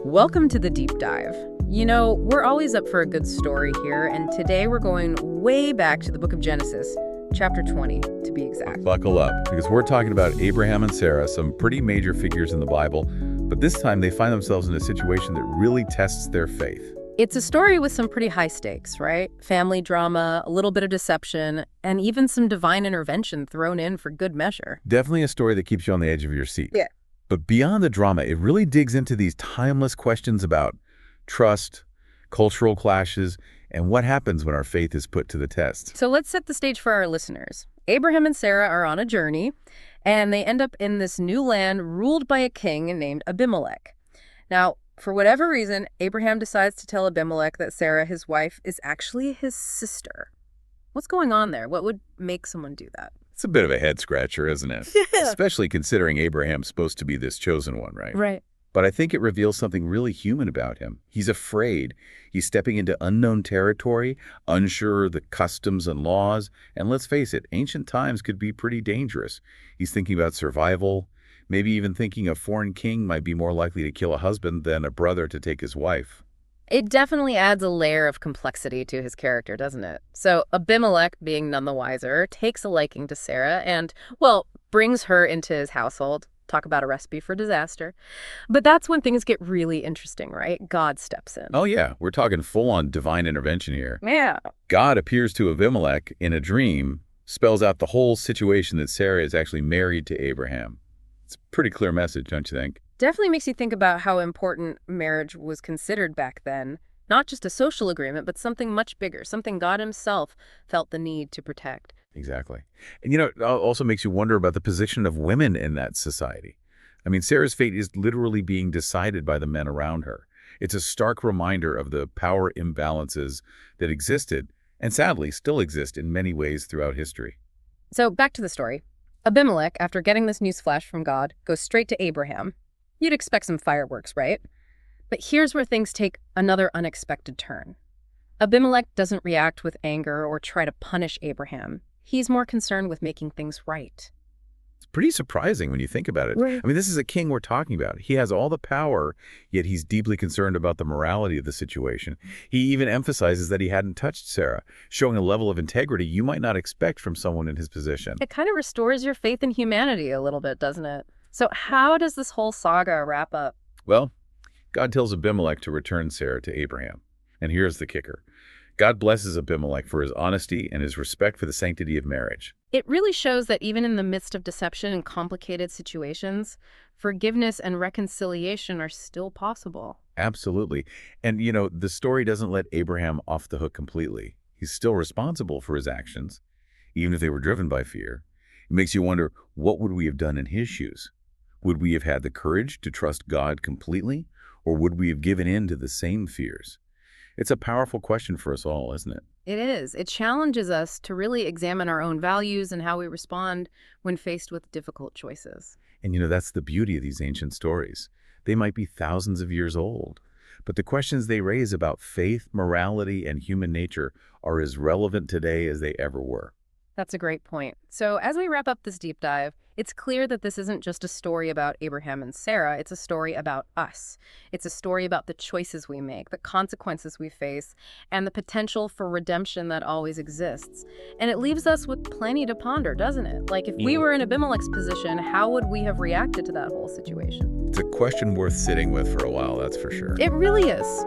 Welcome to the deep dive. You know, we're always up for a good story here, and today we're going way back to the book of Genesis, chapter 20, to be exact. Buckle up, because we're talking about Abraham and Sarah, some pretty major figures in the Bible, but this time they find themselves in a situation that really tests their faith. It's a story with some pretty high stakes, right? Family drama, a little bit of deception, and even some divine intervention thrown in for good measure. Definitely a story that keeps you on the edge of your seat. Yeah. But beyond the drama, it really digs into these timeless questions about trust, cultural clashes, and what happens when our faith is put to the test. So let's set the stage for our listeners. Abraham and Sarah are on a journey, and they end up in this new land ruled by a king named Abimelech. Now, for whatever reason, Abraham decides to tell Abimelech that Sarah, his wife, is actually his sister. What's going on there? What would make someone do that? It's a bit of a head-scratcher, isn't it? Yeah. Especially considering Abraham's supposed to be this chosen one, right? Right. But I think it reveals something really human about him. He's afraid. He's stepping into unknown territory, unsure of the customs and laws. And let's face it, ancient times could be pretty dangerous. He's thinking about survival, maybe even thinking a foreign king might be more likely to kill a husband than a brother to take his wife. It definitely adds a layer of complexity to his character, doesn't it? So Abimelech, being none the wiser, takes a liking to Sarah and, well, brings her into his household. Talk about a recipe for disaster. But that's when things get really interesting, right? God steps in. Oh yeah, we're talking full-on divine intervention here. Yeah. God appears to Abimelech in a dream, spells out the whole situation that Sarah is actually married to Abraham. It's a pretty clear message, don't you think? Definitely makes you think about how important marriage was considered back then. Not just a social agreement, but something much bigger, something God himself felt the need to protect. Exactly. And it also makes you wonder about the position of women in that society. I mean, Sarah's fate is literally being decided by the men around her. It's a stark reminder of the power imbalances that existed, and sadly still exist in many ways throughout history. So back to the story. Abimelech, after getting this news flash from God, goes straight to Abraham. You'd expect some fireworks, right? But here's where things take another unexpected turn. Abimelech doesn't react with anger or try to punish Abraham. He's more concerned with making things right. It's pretty surprising when you think about it. Right. I mean, this is a king we're talking about. He has all the power, yet he's deeply concerned about the morality of the situation. He even emphasizes that he hadn't touched Sarah, showing a level of integrity you might not expect from someone in his position. It kind of restores your faith in humanity a little bit, doesn't it? So how does this whole saga wrap up? Well, God tells Abimelech to return Sarah to Abraham. And here's the kicker. God blesses Abimelech for his honesty and his respect for the sanctity of marriage. It really shows that even in the midst of deception and complicated situations, forgiveness and reconciliation are still possible. Absolutely. And, the story doesn't let Abraham off the hook completely. He's still responsible for his actions, even if they were driven by fear. It makes you wonder, what would we have done in his shoes? Would we have had the courage to trust God completely, or would we have given in to the same fears? It's a powerful question for us all, isn't it? It is. It challenges us to really examine our own values and how we respond when faced with difficult choices. And that's the beauty of these ancient stories. They might be thousands of years old, but the questions they raise about faith, morality, and human nature are as relevant today as they ever were. That's a great point. So as we wrap up this deep dive, it's clear that this isn't just a story about Abraham and Sarah. It's a story about us. It's a story about the choices we make, the consequences we face, and the potential for redemption that always exists. And it leaves us with plenty to ponder, doesn't it? Like, if we were in Abimelech's position, how would we have reacted to that whole situation? It's a question worth sitting with for a while, that's for sure. It really is.